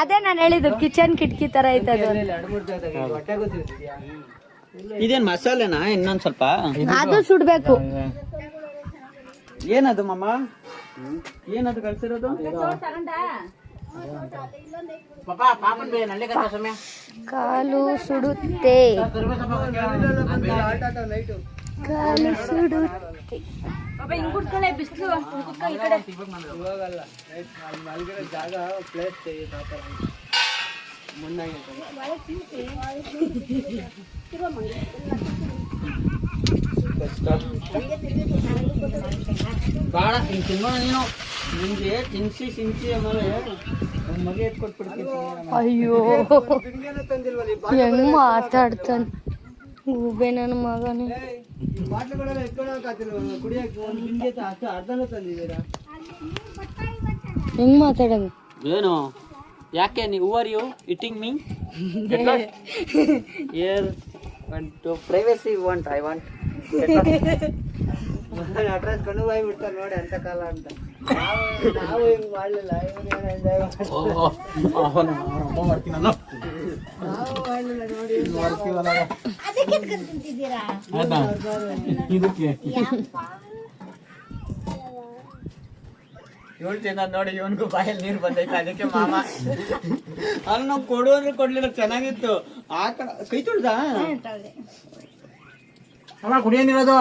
ಅದೇ ನಾನು ಹೇಳಿದ್ದು ಕಿಚನ್ ಕಿಟಕಿ ತರ ಐತದು. ಇದೇನ್ ಮಸಾಲೆನಾ? ಇನ್ನೊಂದ್ ಸ್ವಲ್ಪ ಅದು ಸುಡ್ಬೇಕು. ಏನದು ಮಮ್ಮ? ಏನದು ಕಳ್ಸಿರೋದು? ಕಾಲು ಸುಡುತ್ತೆ, ಕಾಲು ಸುಡುತ್ತೆ. ಬಿಸಿಲು ಜಾಗ ಪ್ಲೇಸ್ ಬಾಳ ತಿನ್ನೋಣ ನೀನು. ನಿಮ್ಗೆ ತಿನ್ಸಿ ಆಮೇಲೆ ಮಗ ಎತ್ಕೊಟ್ಬಿಡ್ತೀನಿ. ಅಯ್ಯೋ ಹೆಂಗ್ ಮಾತಾಡ್ತಾನೆ ಗೂಬೆ ನನ್ನ ಮಗನೇ. ಬಾಟ್ಲುಗಳೆಲ್ಲ ಕುಡಿಯಕ್ಕೆ ಒಂದು ಬಿಂಗೆ ಅರ್ಧನೂ ತಂದಿದ್ದೀರಾ? ಹೆಂಗ್ ಮಾತಾಡಂಗ? ಏನು ಯಾಕೆ ನೀವು are you eating me? Here to privacy want I want. Address ಕಣ್ಣು ಬಾಯಿ ಬಿಡ್ತಾರೆ ನೋಡಿ ಅಂತ ಕಾಲ ಅಂತ. ನಾವು ಹಿಂಗ್ ಮಾಡ್ಲಿಲ್ಲ, ನೋಡಿ ಇವನ್ಗೂ ಬಾಯಲ್ಲಿ ನೀರು ಬಂದೈತೆ. ಅದಕ್ಕೆ ಮಾಮ ಅಲ್ಲಿ ನಾವು ಕೊಡುವಂದ್ರೆ ಕೊಡ್ಲಿಲ್ಲ, ಚೆನ್ನಾಗಿತ್ತು. ಆ ಕೈ ತೊಳ್ದ ಅಮ್ಮ ಕುಡಿಯೋನಿರೋದು.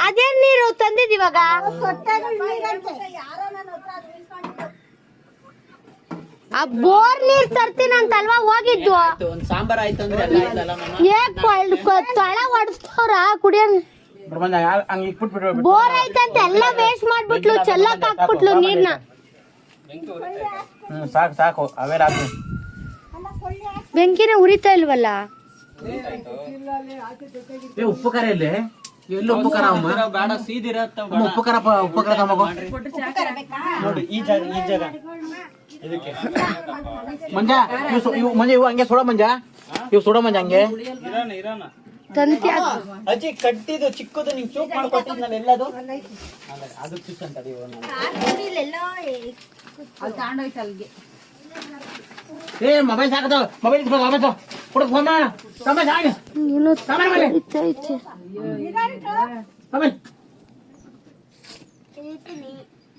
ಅದೇನ್ ನೀರು ತಂದಿದ್ದೀವಾಗ? ಆ ಬೋರ್ ನೀರ್ ತರ್ತೀನಂತಲ್ವಾ ಹೋಗಿದ್ದು? ಒಂದ್ ಸಾಂಬಾರ್ ಆಯ್ತು ಅಂದ್ರೆ ತಳ ಹೊಡ್ಸ್ತವ್ರ ಕುಡಿಯ. ಬೋರ್ ಆಯ್ತಂತ ಎಲ್ಲ ವೇಸ್ಟ್ ಮಾಡ್ಬಿಟ್ಲು, ಚೆಲ್ಲಕ್ ಹಾಕ್ಬಿಟ್ಲು ನೀರ್ನ. ಸಾಕು ಸಾಕು ಅವೇ ರಾತ್ರಿ ಬೆಂಕಿನ ಉರಿತಾ ಇಲ್ವಲ್ಲ? ಉಪ್ಪು ಖಾರ ಇಲ್ಲಿ ಎಲ್ಲ ಉಪ್ಪು ಖಾರ ಬೇಡ, ಸೀದಿರತ್ತ ಉಪ್ಪು ಖಾರ ನೋಡಿ. ಈ ಜಾಗ ಇದಕ್ಕೆ ಮಂಜ ಇವು ಹಂಗೆ ಸುಡ ಮಂಜ, ಇವು ಸುಡ ಮಂಜ ಹಂಗೆ ಅಜ್ಜಿ ಕಟ್ಟಿದ್ದು ಚಿಕ್ಕದು ನಿಂಗೆ ಚೂಪ್ ಮಾಡ್ಕೊಟ್ಟಿದ್ ನಾನು ಎಲ್ಲದು ಅದು ಚಿಕ್ಕ ಅಂತ ಮೊಬೈಲ್ ಸಾಕದ ಮೊಬೈಲ್ ಕೊಡ ಫೋನ್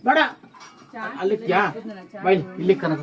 ಬೇಡ ಅಲ್ಲಿ ಇಲ್ಲಿ